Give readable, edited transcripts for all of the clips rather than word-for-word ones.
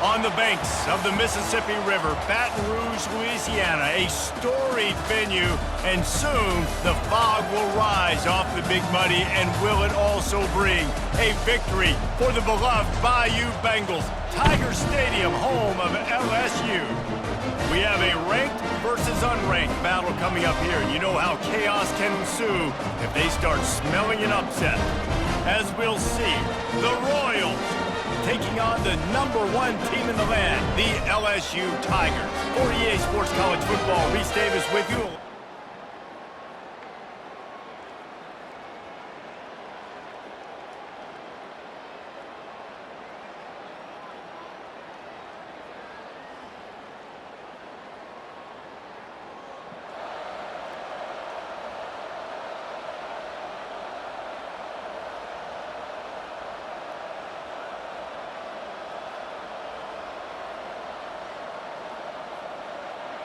On the banks of the Mississippi River, Baton Rouge, Louisiana, a storied venue, and soon the fog will rise off the Big Muddy, and will it also bring a victory for the beloved Bayou Bengals, Tiger Stadium, home of LSU. We have a ranked versus unranked battle coming up here, and you know how chaos can ensue if they start smelling an upset. As we'll see, the Royals taking on the #1 team in the land, the LSU Tigers. For EA Sports College Football, Reese Davis with you.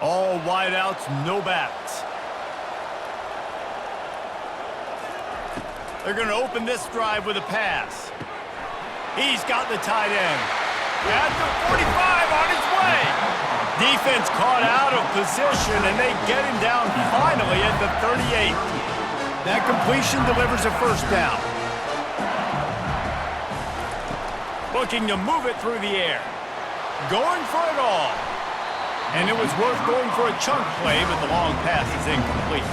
All wideouts, no backs. They're going to open this drive with a pass. He's got the tight end. At the 45, on his way. Defense caught out of position, and they get him down finally at the 38. That completion delivers a first down. Looking to move it through the air. Going for it all. And it was worth going for a chunk play, but the long pass is incomplete.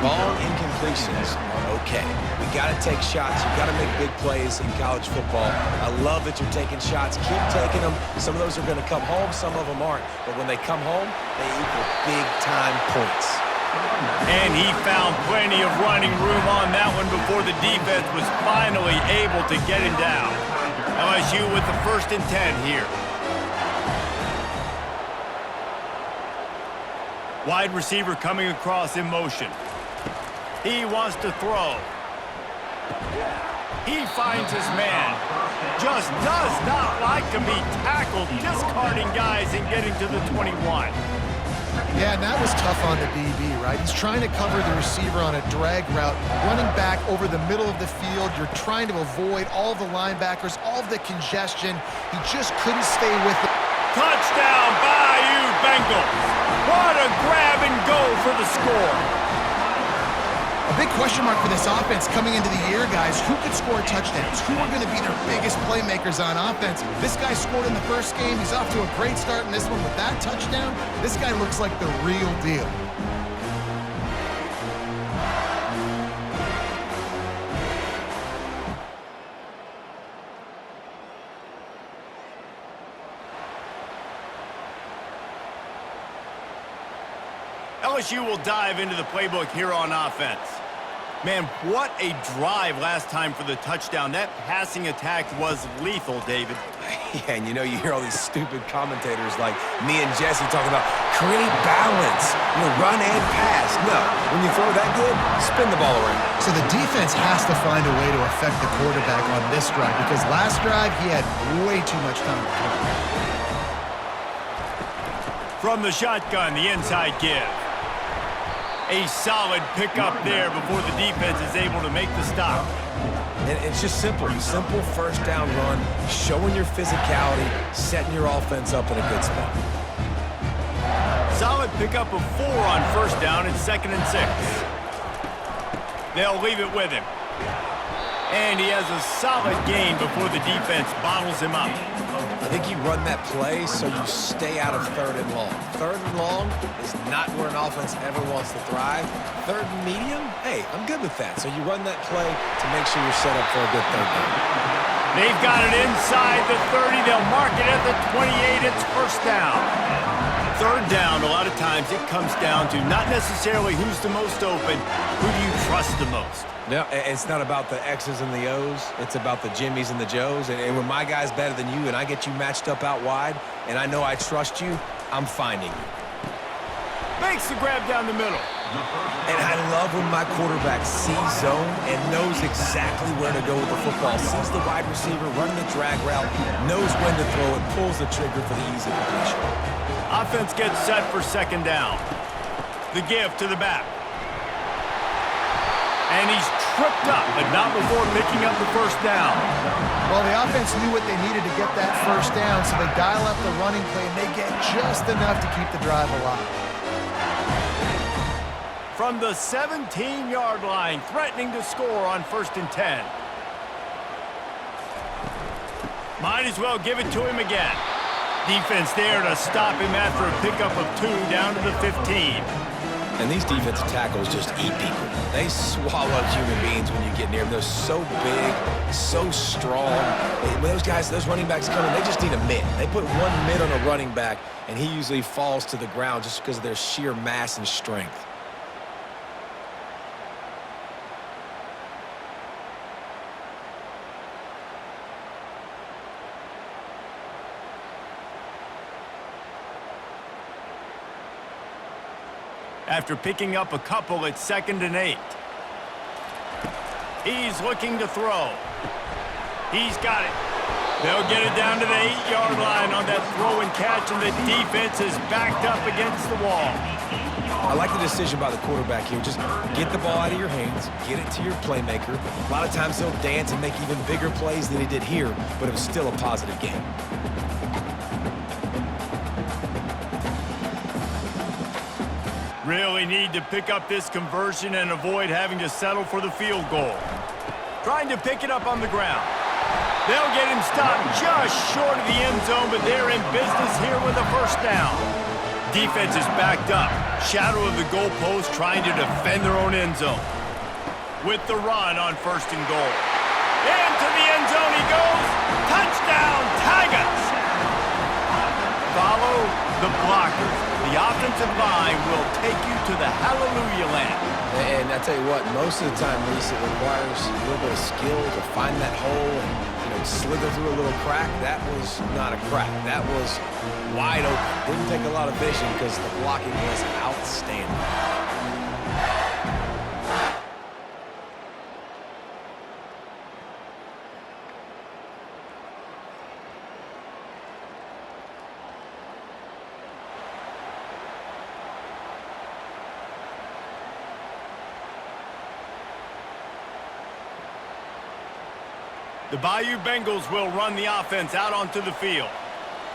Long incompletions are okay. We got to take shots. You got to make big plays in college football. I love that you're taking shots. Keep taking them. Some of those are going to come home. Some of them aren't. But when they come home, they equal big-time points. And he found plenty of running room on that one before the defense was finally able to get him down. LSU with the 1st and 10 here. Wide receiver coming across in motion. He wants to throw. He finds his man. Just does not like to be tackled, discarding guys and getting to the 21. Yeah, and that was tough on the DB, right? He's trying to cover the receiver on a drag route, running back over the middle of the field. You're trying to avoid all the linebackers, all of the congestion. He just couldn't stay with it. Touchdown, Bayou Bengals. What a grab and go for the score. A big question mark for this offense coming into the year, guys. Who could score touchdowns? Who are going to be their biggest playmakers on offense? This guy scored in the first game. He's off to a great start in this one with that touchdown. This guy looks like the real deal. LSU will dive into the playbook here on offense. Man, what a drive last time for the touchdown. That passing attack was lethal, David. Yeah, and you know, you hear all these stupid commentators like me and Jesse talking about create balance, run and pass. No, when you throw that good, spin the ball around. So the defense has to find a way to affect the quarterback on this drive, because last drive he had way too much time to throw. From the shotgun, the inside give. A solid pickup there before the defense is able to make the stop. And it's just simple. Simple first down run, showing your physicality, setting your offense up in a good spot. Solid pickup of 4 on first down and 2nd and 6. They'll leave it with him. And he has a solid gain before the defense bottles him up. I think you run that play so you stay out of 3rd and long. 3rd and long is not where an offense ever wants to thrive. 3rd and medium, hey, I'm good with that. So you run that play to make sure you're set up for a good 3rd down. They've got it inside the 30. They'll mark it at the 28. It's first down. 3rd down, a lot of times it comes down to not necessarily who's the most open, who do you trust the most? No, it's not about the X's and the O's. It's about the Jimmys and the Joes. And when my guy's better than you and I get you matched up out wide and I know I trust you, I'm finding you. Makes the grab down the middle. And I love when my quarterback sees zone and knows exactly where to go with the football. Sees the wide receiver running the drag route, knows when to throw it, pulls the trigger for the easy completion. Offense gets set for 2nd down. The give to the back. And he's tripped up, but not before picking up the first down. Well, the offense knew what they needed to get that first down, so they dial up the running play, and they get just enough to keep the drive alive. From the 17-yard line, threatening to score on 1st and 10. Might as well give it to him again. Defense there to stop him after a pickup of 2 down to the 15. And these defensive tackles just eat people. They swallow human beings when you get near them. They're so big, so strong. When those guys, those running backs come in, they just need a mitt. They put one mitt on a running back, and he usually falls to the ground just because of their sheer mass and strength. After picking up a couple, it's 2nd and 8. He's looking to throw. He's got it. They'll get it down to the 8-yard line on that throw and catch, and the defense is backed up against the wall. I like the decision by the quarterback here. Just get the ball out of your hands, get it to your playmaker. A lot of times he'll dance and make even bigger plays than he did here, but it was still a positive game. Really need to pick up this conversion and avoid having to settle for the field goal. Trying to pick it up on the ground. They'll get him stopped just short of the end zone, but they're in business here with a first down. Defense is backed up. Shadow of the goalpost trying to defend their own end zone. With the run on 1st and goal. Into the end zone he goes. Touchdown, Tigers! Follow the blockers. The offensive line will take you to the hallelujah land. And I tell you what, most of the time, Reese, it requires a little bit of skill to find that hole and, slither through a little crack. That was not a crack. That was wide open. Didn't take a lot of vision because the blocking was outstanding. The Bayou Bengals will run the offense out onto the field.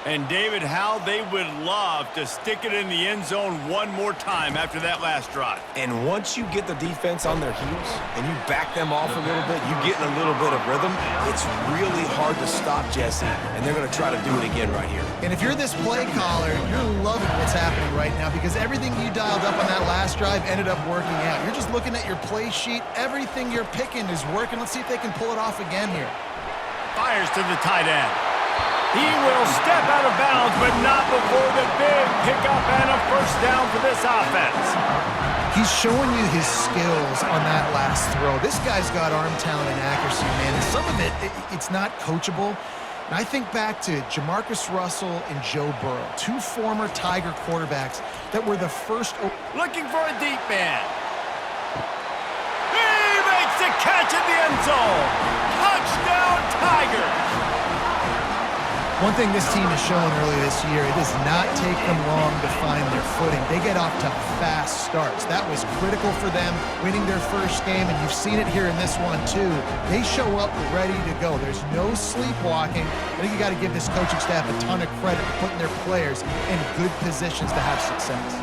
And David, how they would love to stick it in the end zone one more time after that last drive. And once you get the defense on their heels and you back them off a little bit, you get in a little bit of rhythm, it's really hard to stop Jesse, and they're going to try to do it again right here. And if you're this play caller, you're loving what's happening right now because everything you dialed up on that last drive ended up working out. You're just looking at your play sheet. Everything you're picking is working. Let's see if they can pull it off again here. Fires to the tight end. He will step out of bounds, but not before the big pickup and a first down for this offense. He's showing you his skills on that last throw. This guy's got arm talent and accuracy, man. And some of it's not coachable. And I think back to Jamarcus Russell and Joe Burrow, 2 former Tiger quarterbacks that were the first. Looking for a deep man. He makes the catch in the end zone. Touchdown, Tigers. One thing this team has shown early this year, it does not take them long to find their footing. They get off to fast starts. That was critical for them, winning their first game, and you've seen it here in this one too. They show up ready to go. There's no sleepwalking. I think you got to give this coaching staff a ton of credit for putting their players in good positions to have success.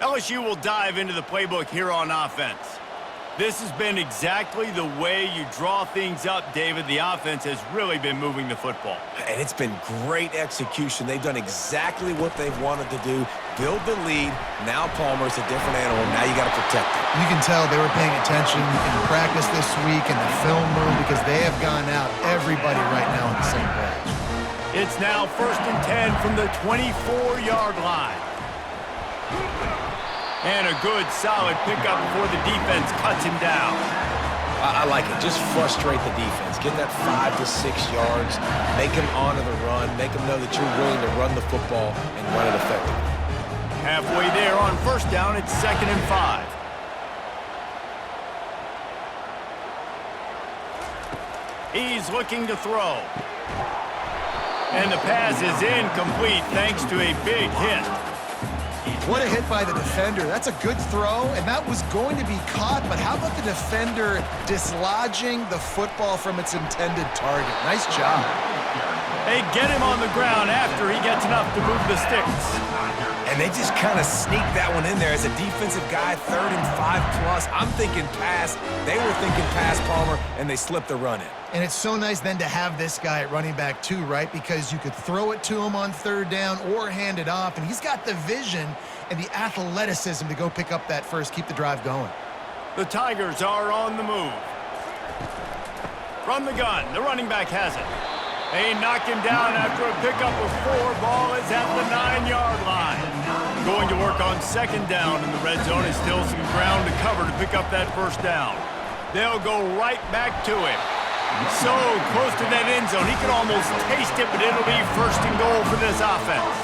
LSU will dive into the playbook here on offense. This has been exactly the way you draw things up, David. The offense has really been moving the football. And it's been great execution. They've done exactly what they've wanted to do. Build the lead. Now Palmer's a different animal. Now you got to protect him. You can tell they were paying attention in practice this week in the film room because they have gone out, everybody right now on the same page. It's now 1st and 10 from the 24-yard line. And a good, solid pickup before the defense cuts him down. I like it. Just frustrate the defense. Get that 5 to 6 yards. Make them honor the run. Make them know that you're willing to run the football and run it effectively. Halfway there on first down, it's 2nd and 5. He's looking to throw. And the pass is incomplete thanks to a big hit. What a hit by the defender. That's a good throw, and that was going to be caught, but how about the defender dislodging the football from its intended target? Nice job. They get him on the ground after he gets enough to move the sticks. And they just kind of sneaked that one in there as a defensive guy, 3rd and 5 plus. I'm thinking pass. They were thinking pass, Palmer, and they slipped the run in. And it's so nice then to have this guy at running back too, right? Because you could throw it to him on 3rd down or hand it off, and he's got the vision and the athleticism to go pick up that first, keep the drive going. The Tigers are on the move. From the gun, the running back has it. They knock him down after a pickup of 4. Ball is at the 9-yard line. Going to work on 2nd down in the red zone. Is still some ground to cover to pick up that first down. They'll go right back to him. So close to that end zone, he can almost taste it, but it'll be 1st and goal for this offense.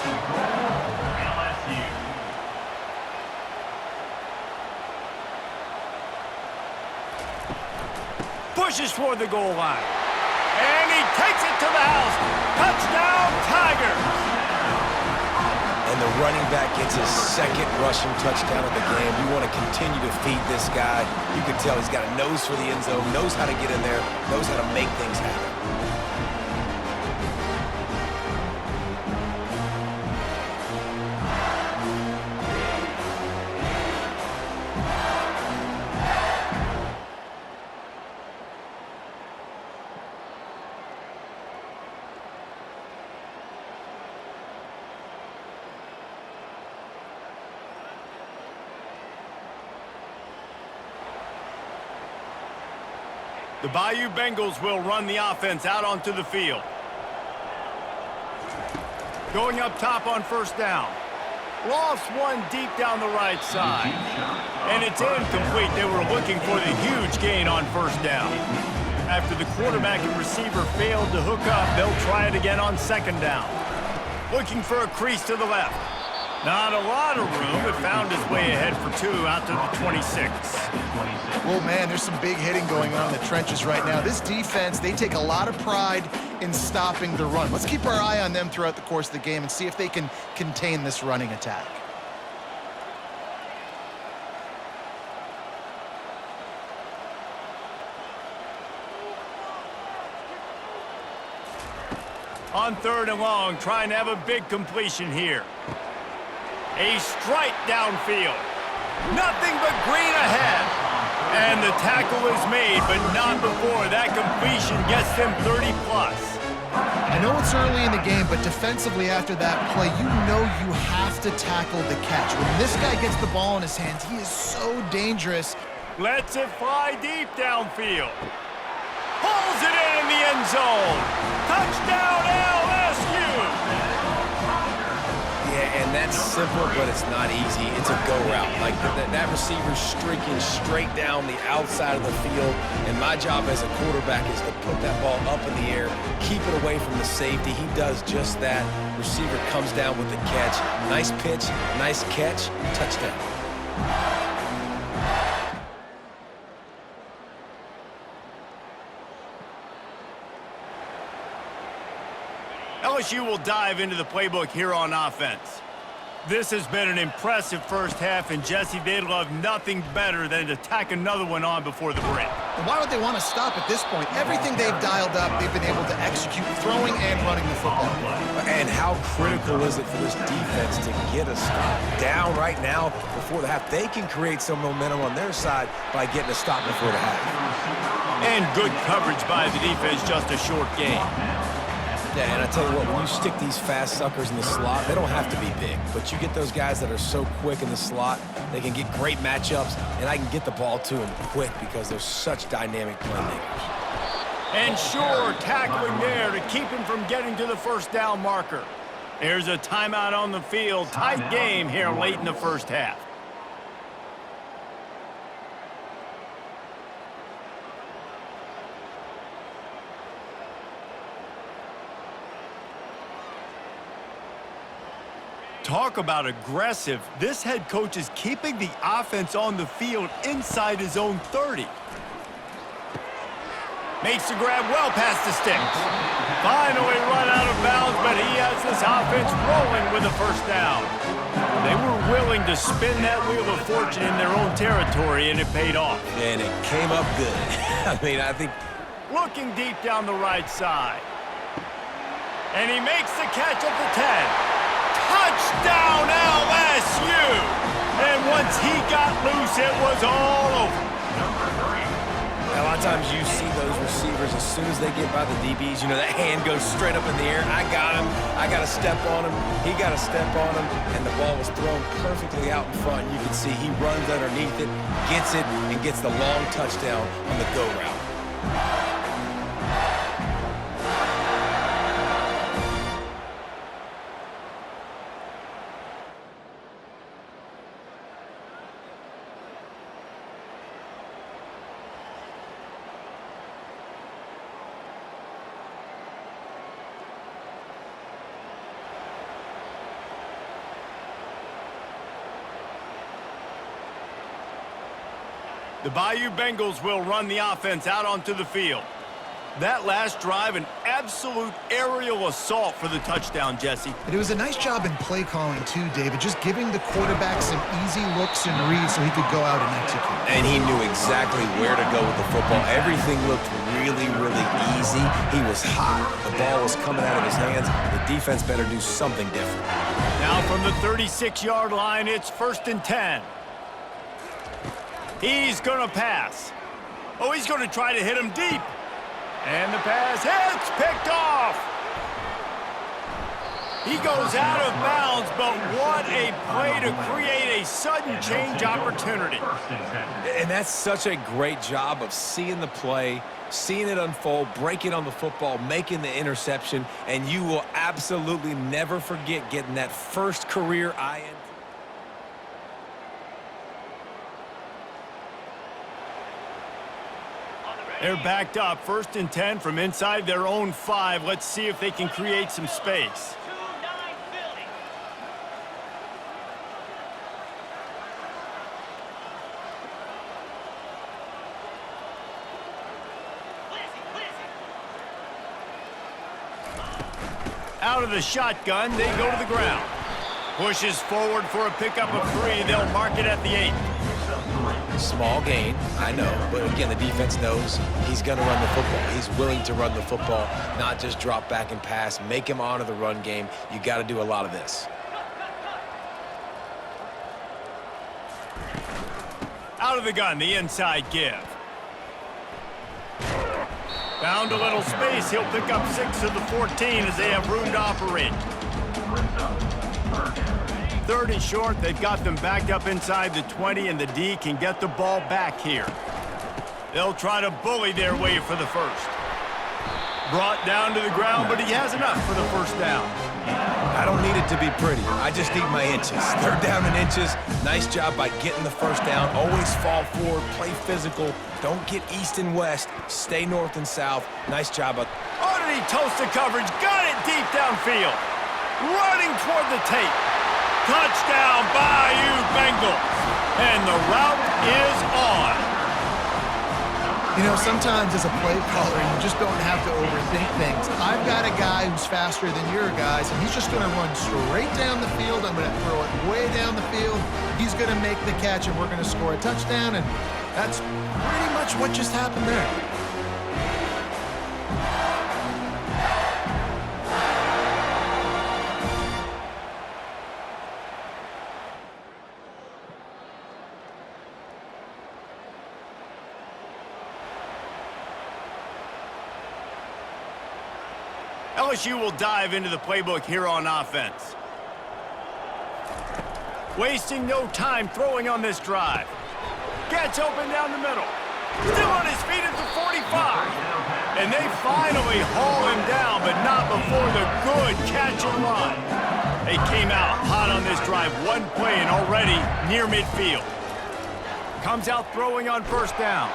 Pushes toward the goal line. And he takes it to the house. Touchdown, Tigers! And the running back gets his 2nd rushing touchdown of the game. You want to continue to feed this guy. You can tell he's got a nose for the end zone, knows how to get in there, knows how to make things happen. The Bayou Bengals will run the offense out onto the field. Going up top on 1st down. Lost one deep down the right side. And it's incomplete. They were looking for the huge gain on 1st down. After the quarterback and receiver failed to hook up, they'll try it again on 2nd down. Looking for a crease to the left. Not a lot of room, but found his way ahead for 2 out to the 26. Well, man, there's some big hitting going on in the trenches right now. This defense, they take a lot of pride in stopping the run. Let's keep our eye on them throughout the course of the game and see if they can contain this running attack. On 3rd and long, trying to have a big completion here. A strike downfield. Nothing but green ahead. And the tackle is made, but not before that completion gets them 30 plus. I know it's early in the game, but defensively after that play, you know you have to tackle the catch. When this guy gets the ball in his hands, he is so dangerous. Lets it fly deep downfield. Pulls it in the end zone. Touchdown LSU! Yeah, and that's simple, but it's not easy. It's a go route. Like that receiver's streaking straight down the outside of the field, and my job as a quarterback is to put that ball up in the air, keep it away from the safety. He does just that. Receiver comes down with the catch. Nice pitch, nice catch, touchdown. LSU will dive into the playbook here on offense. This has been an impressive first half, and Jesse, they'd love nothing better than to tack another one on before the break. And why would they want to stop at this point? Everything they've dialed up, they've been able to execute throwing and running the football. And how critical is it for this defense to get a stop down right now before the half? They can create some momentum on their side by getting a stop before the half. And good coverage by the defense, just a short game. Yeah, and I tell you what, when you stick these fast suckers in the slot, they don't have to be big. But you get those guys that are so quick in the slot, they can get great matchups, and I can get the ball to them quick because they're such dynamic playmakers. And sure, tackling there to keep him from getting to the first down marker. There's a timeout on the field. Tight game here late in the first half. Talk about aggressive. This head coach is keeping the offense on the field inside his own 30. Makes the grab well past the sticks. Finally run out of bounds, but he has this offense rolling with a first down. They were willing to spin that wheel of fortune in their own territory, and it paid off. And it came up good. I think... Looking deep down the right side. And he makes the catch at the 10. Touchdown, LSU! And once he got loose, it was all over. A lot of times you see those receivers, as soon as they get by the DBs, that hand goes straight up in the air. I got him. I got to step on him. He got to step on him. And the ball was thrown perfectly out in front. You can see he runs underneath it, gets it, and gets the long touchdown on the go route. The Bayou Bengals will run the offense out onto the field. That last drive, an absolute aerial assault for the touchdown, Jesse. But it was a nice job in play calling, too, David, just giving the quarterback some easy looks and reads so he could go out and execute. And he knew exactly where to go with the football. Everything looked really, really easy. He was hot. The ball was coming out of his hands. The defense better do something different. Now from the 36-yard line, it's 1st and 10. He's going to pass. Oh, he's going to try to hit him deep. And the pass hits, picked off. He goes out of bounds, but what a play to create a sudden change opportunity. And that's such a great job of seeing the play, seeing it unfold, breaking on the football, making the interception, and you will absolutely never forget getting that first career INT. They're backed up, 1st and 10 from inside their own 5. Let's see if they can create some space. Out of the shotgun, they go to the ground. Pushes forward for a pickup of 3. They'll mark it at the 8. Small gain, I know, but again, the defense knows he's going to run the football. He's willing to run the football, not just drop back and pass, make him honor the run game. You got to do a lot of this. Out of the gun, the inside give. Found a little space. He'll pick up 6 of the 14 as they have room to operate. 3rd and short. They've got them backed up inside the 20, and the D can get the ball back here. They'll try to bully their way for the first. Brought down to the ground, but he has enough for the first down. I don't need it to be pretty. I just need my inches. 3rd down in inches. Nice job by getting the first down. Always fall forward, play physical. Don't get east and west. Stay north and south. Nice job. Underneath toasted coverage. Got it deep downfield. Running toward the tape. Touchdown, Bayou Bengals. And the route is on. Sometimes as a play caller, you just don't have to overthink things. I've got a guy who's faster than your guys, and he's just going to run straight down the field. I'm going to throw it way down the field. He's going to make the catch, and we're going to score a touchdown, and that's pretty much what just happened there. LSU will dive into the playbook here on offense. Wasting no time throwing on this drive. Gets open down the middle. Still on his feet at the 45. And they finally haul him down, but not before the good catch and run. They came out hot on this drive. One play and already near midfield. Comes out throwing on first down.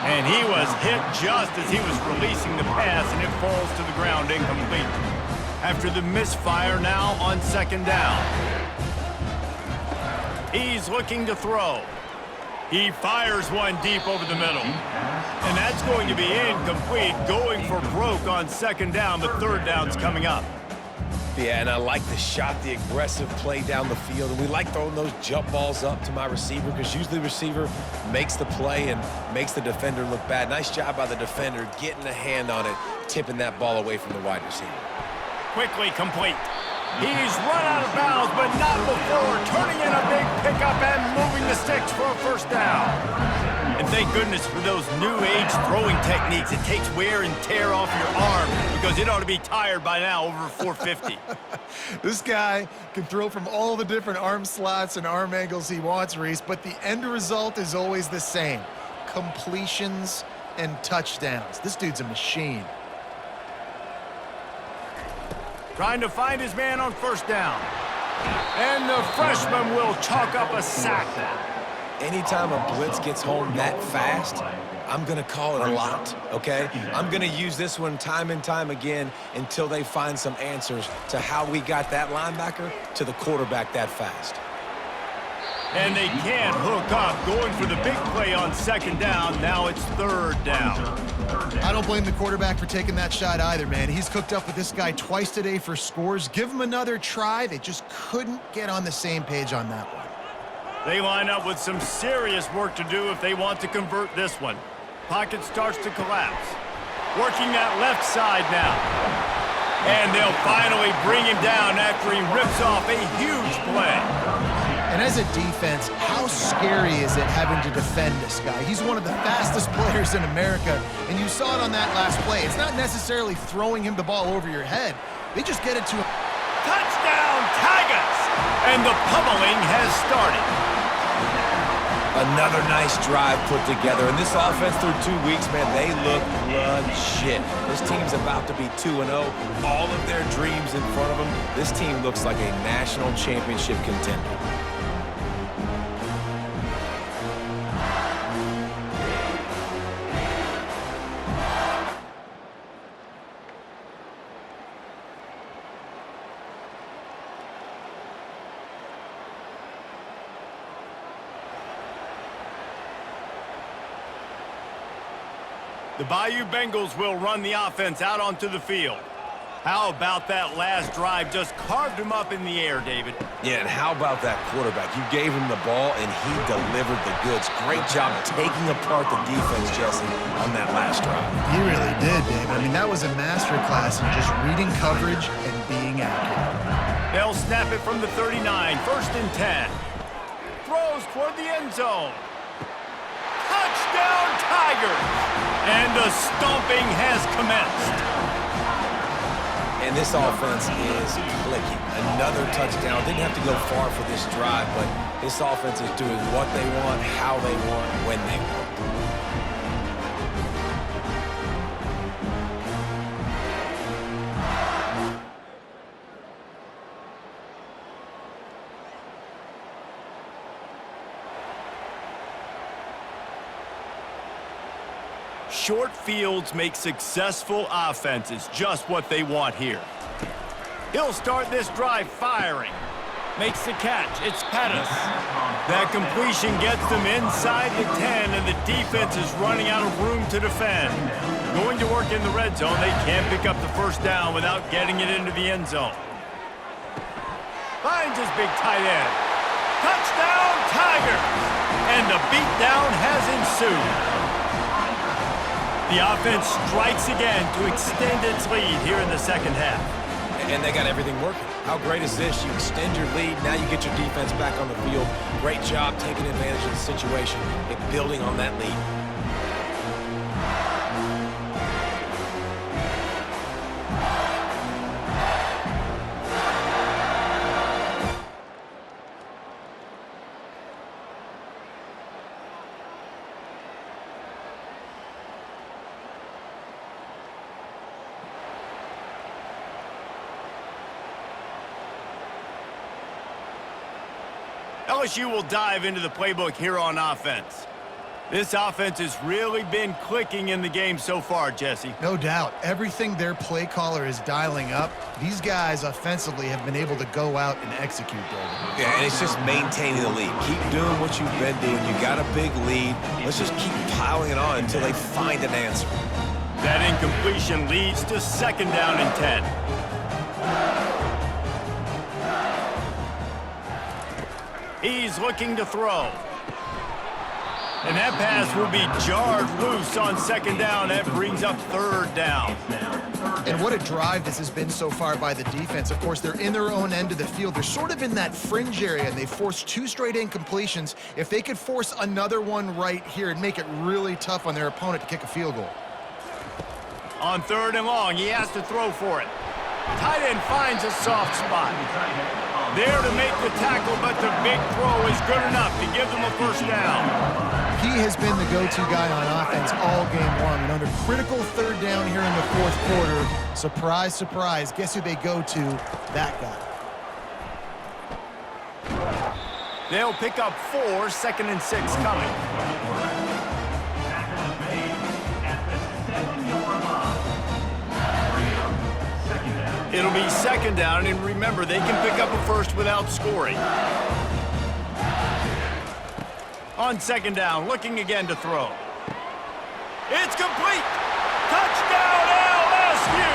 And he was hit just as he was releasing the pass, and it falls to the ground incomplete. after the misfire now on second down. He's looking to throw. He fires one deep over the middle. And that's going to be incomplete, going for broke on second down, but third down's coming up. Yeah, and I like the shot, the aggressive play down the field. And we like throwing those jump balls up to my receiver because usually the receiver makes the play and makes the defender look bad. Nice job by the defender getting a hand on it, tipping that ball away from the wide receiver. Quickly complete. He's run out of bounds, but not before turning in a big pickup and moving the sticks for a first down. And thank goodness for those new age throwing techniques. It takes wear and tear off your arm because it ought to be tired by now over 450. This guy can throw from all the different arm slots and arm angles he wants, Reese, but the end result is always the same. Completions and touchdowns. This dude's a machine. Trying to find his man on first down. And the freshman will chalk up a sack. Anytime a blitz gets home that fast, I'm going to call it a lot, okay? I'm going to use this one time and time again until they find some answers to how we got that linebacker to the quarterback that fast. And they can't hook up, going for the big play on second down. Now it's third down. I don't blame the quarterback for taking that shot either, man. He's cooked up with this guy twice today for scores. Give him another try. They just couldn't get on the same page on that one. They line up with some serious work to do if they want to convert this one. Pocket starts to collapse. Working that left side now. And they'll finally bring him down after he rips off a huge play. And as a defense, how scary is it having to defend this guy? He's one of the fastest players in America, and you saw it on that last play. It's not necessarily throwing him the ball over your head. They just get it to him. Touchdown, Tigers! And the pummeling has started. Another nice drive put together. And this offense through 2 weeks, man, they look legit. This team's about to be 2-0. All of their dreams in front of them. This team looks like a national championship contender. The Bayou Bengals will run the offense out onto the field. How about that last drive? Just carved him up in the air, David. Yeah, and how about that quarterback? You gave him the ball, and he delivered the goods. Great job taking apart the defense, Jesse, on that last drive. He really did, David. I mean, that was a masterclass in just reading coverage and being accurate. They'll snap it from the 39, first and 10. Throws toward the end zone. Touchdown, Tigers! And the stomping has commenced. And this offense is clicking. Another touchdown. Didn't have to go far for this drive, but this offense is doing what they want, how they want, when they want. Short fields make successful offenses, just what they want here. He'll start this drive firing. Makes the catch. It's Pettis. That completion gets them inside the 10, and the defense is running out of room to defend. Going to work in the red zone, they can't pick up the first down without getting it into the end zone. Finds his big tight end. Touchdown, Tigers! And the beatdown has ensued. The offense strikes again to extend its lead here in the second half. And they got everything working. How great is this? You extend your lead, now you get your defense back on the field. Great job taking advantage of the situation and building on that lead. LSU will dive into the playbook here on offense. This offense has really been clicking in the game so far, Jesse. No doubt. Everything their play caller is dialing up, these guys offensively have been able to go out and execute, David. Yeah, and it's just maintaining the lead. Keep doing what you've been doing. You got a big lead. Let's just keep piling it on until they find an answer. That incompletion leads to 2nd down and 10. He's looking to throw. And that pass will be jarred loose on 2nd down. That brings up 3rd down. And what a drive this has been so far by the defense. Of course, they're in their own end of the field. They're sort of in that fringe area, and they forced 2 straight incompletions. If they could force another one right here and make it really tough on their opponent to kick a field goal. On 3rd and long, he has to throw for it. Tight end finds a soft spot. There to make the tackle, but the big throw is good enough to give them a 1st down. He has been the go-to guy on offense all game long. And under critical 3rd down here in the 4th quarter, surprise, surprise, guess who they go to? That guy. They'll pick up 4, 2nd and 6 coming. It'll be 2nd down, and remember, they can pick up a 1st without scoring. On 2nd down, looking again to throw. It's complete! Touchdown, LSU!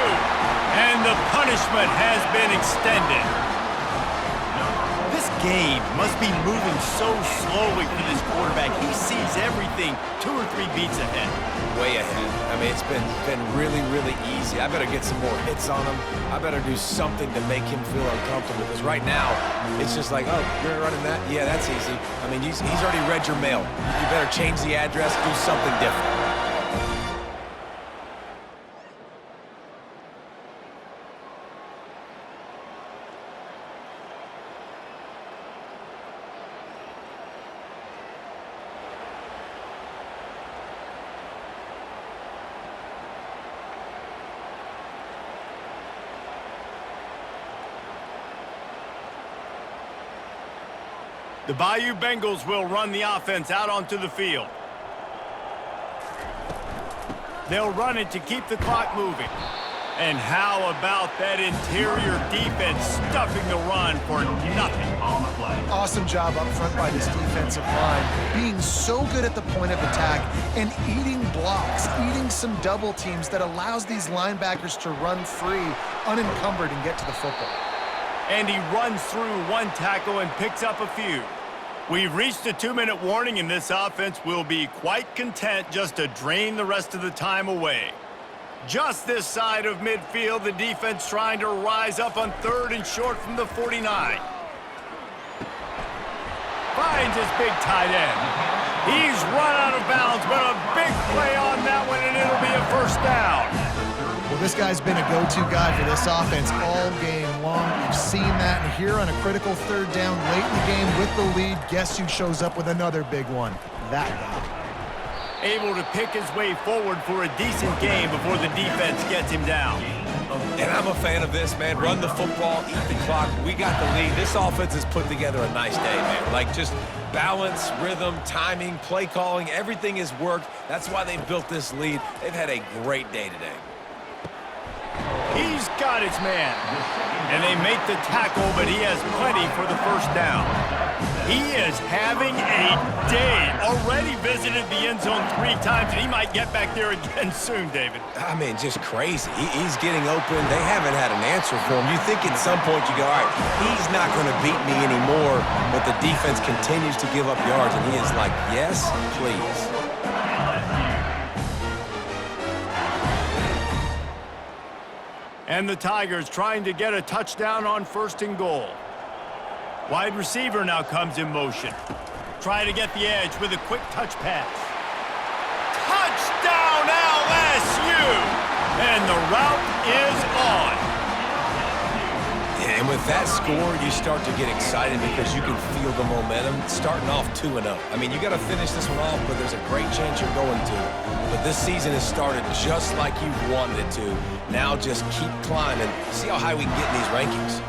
And the punishment has been extended. This game must be moving so slowly for this quarterback. He sees everything 2 or 3 beats ahead. Way ahead. I mean, it's been really, really easy. I better get some more hits on him. I better do something to make him feel uncomfortable, because right now, it's just like, oh, you're running that? Yeah, that's easy. I mean, he's already read your mail. You better change the address, do something different. The Bayou Bengals will run the offense out onto the field. They'll run it to keep the clock moving. And how about that interior defense stuffing the run for nothing on the play? Awesome job up front by this defensive line, being so good at the point of attack and eating blocks, eating some double teams that allows these linebackers to run free, unencumbered, and get to the football. And he runs through 1 tackle and picks up a few. We've reached a 2-minute warning, and this offense will be quite content just to drain the rest of the time away. Just this side of midfield, the defense trying to rise up on 3rd and short from the 49. Finds his big tight end. He's run out of bounds, but a big play on that one, and it'll be a 1st down. Well, this guy's been a go-to guy for this offense all game long. We've seen that, and here on a critical 3rd down late in the game with the lead, guess who shows up with another big one? That guy. Able to pick his way forward for a decent game before the defense gets him down. And I'm a fan of this, man. Run the football, eat the clock. We got the lead. This offense has put together a nice day, man. Like, just balance, rhythm, timing, play calling, everything has worked. That's why they've built this lead. They've had a great day today. He's got his man. And they make the tackle, but he has plenty for the 1st down. He is having a day. Already visited the end zone 3 times, and he might get back there again soon, David. I mean, just crazy. He's getting open. They haven't had an answer for him. You think at some point you go, all right, he's not going to beat me anymore, but the defense continues to give up yards, and he is like, yes, please. And the Tigers trying to get a touchdown on 1st and goal. Wide receiver now comes in motion. Try to get the edge with a quick touch pass. Touchdown LSU! And the route is on. Yeah, and with that score, you start to get excited because you can feel the momentum starting off 2-0. I mean, you got to finish this one off, but there's a great chance you're going to. But this season has started just like you wanted it to. Now just keep climbing. See how high we can get in these rankings.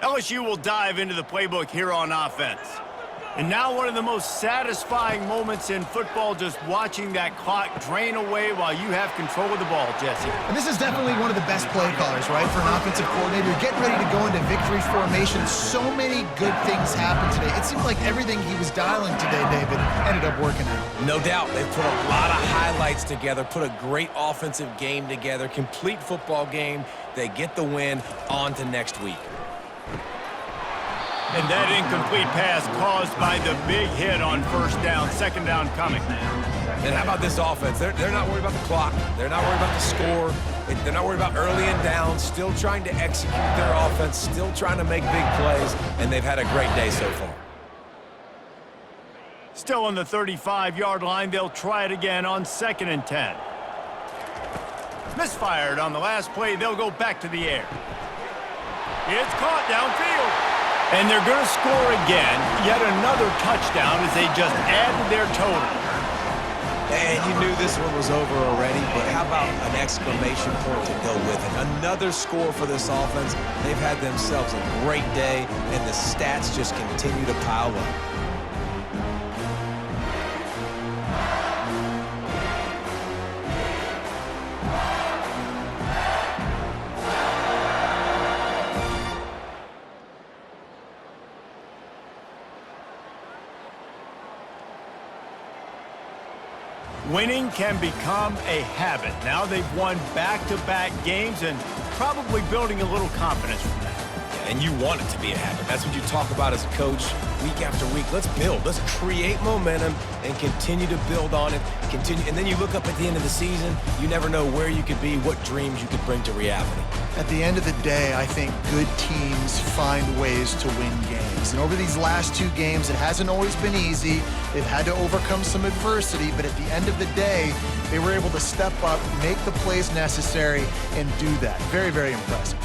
LSU will dive into the playbook here on offense. And now one of the most satisfying moments in football, just watching that clock drain away while you have control of the ball, Jesse. And this is definitely one of the best play callers, right, for an offensive coordinator. You're getting ready to go into victory formation. So many good things happened today. It seemed like everything he was dialing today, David, ended up working out. No doubt. They've put a lot of highlights together, put a great offensive game together, complete football game. They get the win. On to next week. And that incomplete pass caused by the big hit on first down, second down coming. And how about this offense? They're not worried about the clock. They're not worried about the score. They're not worried about early and down, still trying to execute their offense, still trying to make big plays, and they've had a great day so far. Still on the 35-yard line, they'll try it again on 2nd and 10. Misfired on the last play, they'll go back to the air. It's caught downfield. And they're going to score again, yet another touchdown as they just add to their total. And you knew this one was over already, but how about an exclamation point to go with it? Another score for this offense. They've had themselves a great day, and the stats just continue to pile up. Winning can become a habit. Now they've won back-to-back games and probably building a little confidence from that. And you want it to be a habit. That's what you talk about as a coach week after week. Let's build. Let's create momentum and continue to build on it. And then you look up at the end of the season, you never know where you could be, what dreams you could bring to reality. At the end of the day, I think good teams find ways to win games. And over these last 2 games, it hasn't always been easy. They've had to overcome some adversity, but at the end of the day, they were able to step up, make the plays necessary, and do that. Very, very impressive.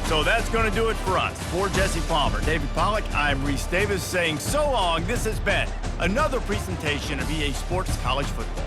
So that's going to do it for us. For Jesse Palmer, David Pollack, I'm Reese Davis saying so long. This has been another presentation of EA Sports College Football.